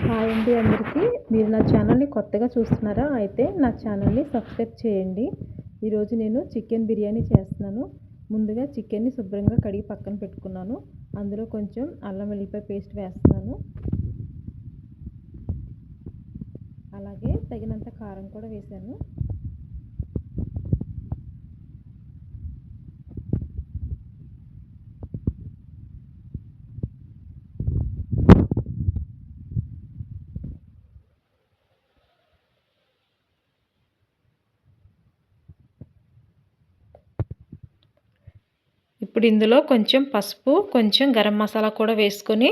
Hi అండి అందరికీ. మీరు నా ఛానల్‌ని కొత్తగా చూస్తున్నారా? అయితే నా ఛానల్‌ని సబ్స్క్రైబ్ చేయండి. ఈరోజు నేను చికెన్ బిర్యానీ చేస్తున్నాను. ముందుగా చికెన్‌ని శుభ్రంగా కడిగి పక్కన పెట్టుకున్నాను. అందులో కొంచెం అల్లం వెల్లుల్లిపాయ పేస్ట్ వేస్తున్నాను. అలాగే తగినంత కారం కూడా వేశాను. ఇప్పుడు ఇందులో కొంచెం పసుపు, కొంచెం గరం మసాలా కూడా వేసుకొని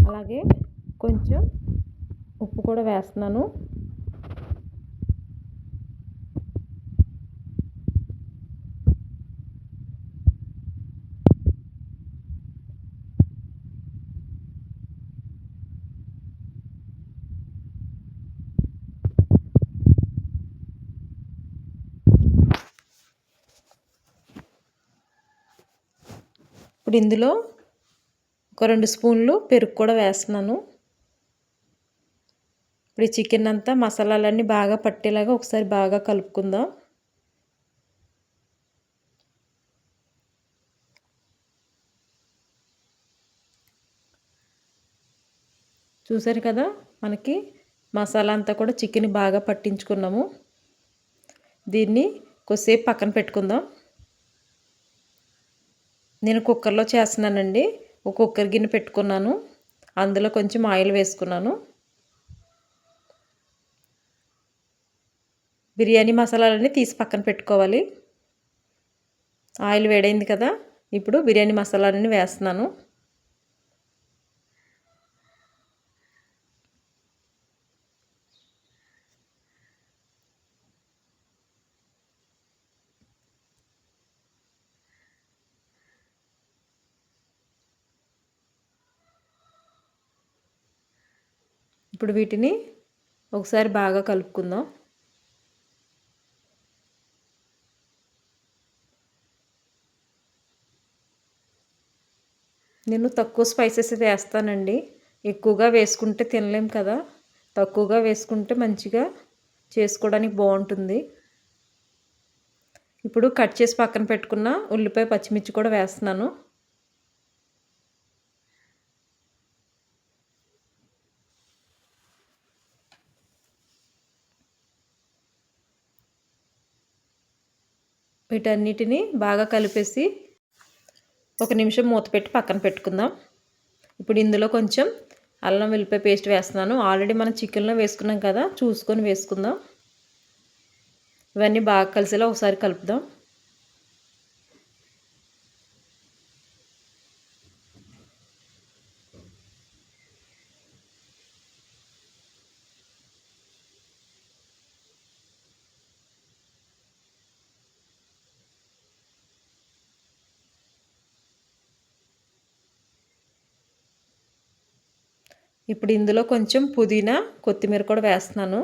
అలాగే కొంచెం ఉప్పు కూడా వేస్తున్నాను. ఇప్పుడు ఇందులో ఒక 2 స్పూన్లు పెరుగు కూడా వేస్తున్నాను. ఇప్పుడు ఈ చికెన్ అంతా మసాలాలన్నీ బాగా పట్టేలాగా ఒకసారి బాగా కలుపుకుందాం. చూసారు కదా, మనకి మసాలా అంతా కూడా చికెన్ బాగా పట్టించుకున్నాము. దీన్ని కొద్దిసేపు పక్కన పెట్టుకుందాం. నేను కుక్కర్లో చేస్తున్నానండి. ఒక కుక్కర్ గిన్నె పెట్టుకున్నాను. అందులో కొంచెం ఆయిల్ వేసుకున్నాను. బిర్యానీ మసాలాలన్నీ తీసి పక్కన పెట్టుకోవాలి. ఆయిల్ వేడైంది కదా, ఇప్పుడు బిర్యానీ మసాలాలన్నీ వేస్తున్నాను. ఇప్పుడు వీటిని ఒకసారి బాగా కలుపుకుందాం. నేను తక్కువ స్పైసెస్ వేస్తానండి. ఎక్కువగా వేసుకుంటే తినలేం కదా, తక్కువగా వేసుకుంటే మంచిగా చేసుకోవడానికి బాగుంటుంది. ఇప్పుడు కట్ చేసి పక్కన పెట్టుకున్న ఉల్లిపాయ పచ్చిమిర్చి కూడా వేస్తున్నాను. వీటన్నిటిని బాగా కలిపేసి 1 నిమిషం మూత పెట్టి పక్కన పెట్టుకుందాం. ఇప్పుడు ఇందులో కొంచెం అల్లం వెల్లుల్లిపాయ పేస్ట్ వేస్తున్నాను. ఆల్రెడీ మనం చికెన్లో వేసుకున్నాం కదా, చూసుకొని వేసుకుందాం. ఇవన్నీ బాగా కలిసేలా ఒకసారి కలుపుదాం. ఇప్పుడు ఇందులో కొంచెం పుదీనా, కొత్తిమీర కూడా వేస్తున్నాను.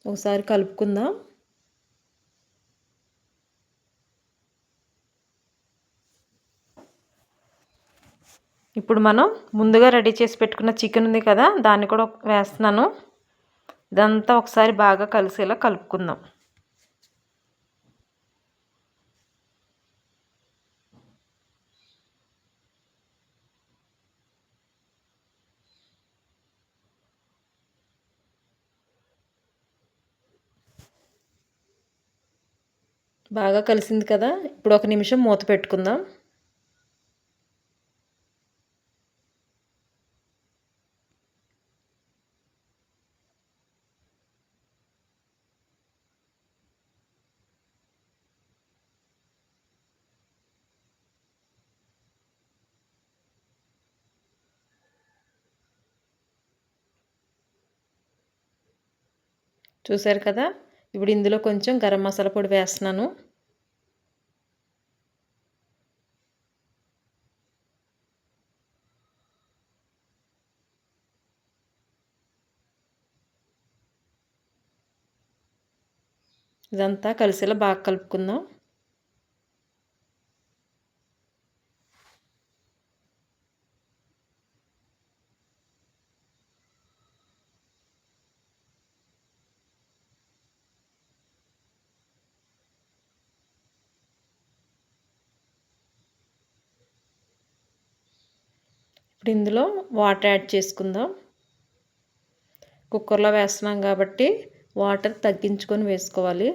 ఒకసారి కలుపుకుందాం. ఇప్పుడు మనం ముందుగా రెడీ చేసి పెట్టుకున్న చికెన్ ఉంది కదా, దాన్ని కూడా వేస్తున్నాను. ఇదంతా ఒకసారి బాగా కలిసేలా కలుపుకుందాం. బాగా కలిసింది కదా, ఇప్పుడు 1 నిమిషం మూత పెట్టుకుందాం. చూసారు కదా, ఇప్పుడు ఇందులో కొంచెం గరం మసాలా పొడి వేస్తున్నాను. ఇదంతా కలిసేలా బాగా కలుపుకుందాం. ఇప్పుడు ఇందులో వాటర్ యాడ్ చేసుకుందాం. కుక్కర్లో వేస్తున్నాం కాబట్టి వాటర్ తగ్గించుకొని వేసుకోవాలి.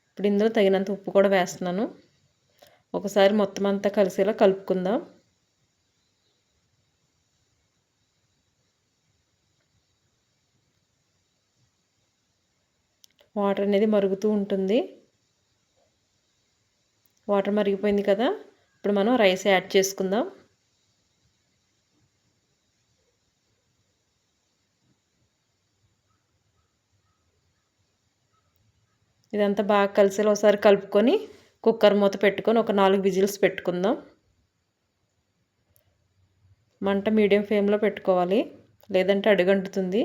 ఇప్పుడు ఇందులో తగినంత ఉప్పు కూడా వేస్తున్నాను. ఒకసారి మొత్తం అంతా కలిసేలా కలుపుకుందాం. వాటర్ అనేది మరుగుతూ ఉంటుంది. వాటర్ మరిగిపోయింది కదా, ఇప్పుడు మనం రైస్ యాడ్ చేసుకుందాం. ఇదంతా బాగా కలిసేలా ఒకసారి కలుపుకొని కుక్కర్ మూత పెట్టుకొని ఒక 4 విజిల్స్ పెట్టుకుందాం. మంట మీడియం ఫ్లేమ్లో పెట్టుకోవాలి, లేదంటే అడుగంటుతుంది.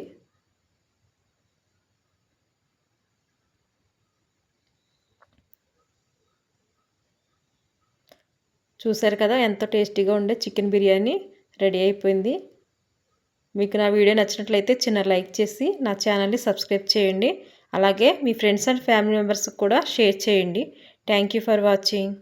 చూసారు కదా, ఎంతో టేస్టీగా ఉండే చికెన్ బిర్యానీ రెడీ అయిపోయింది. మీకు నా వీడియో నచ్చినట్లయితే చిన్న లైక్ చేసి నా ఛానల్ని సబ్స్క్రైబ్ చేయండి. అలాగే మీ ఫ్రెండ్స్ అండ్ ఫ్యామిలీ మెంబర్స్కి కూడా షేర్ చేయండి. Thank you for watching.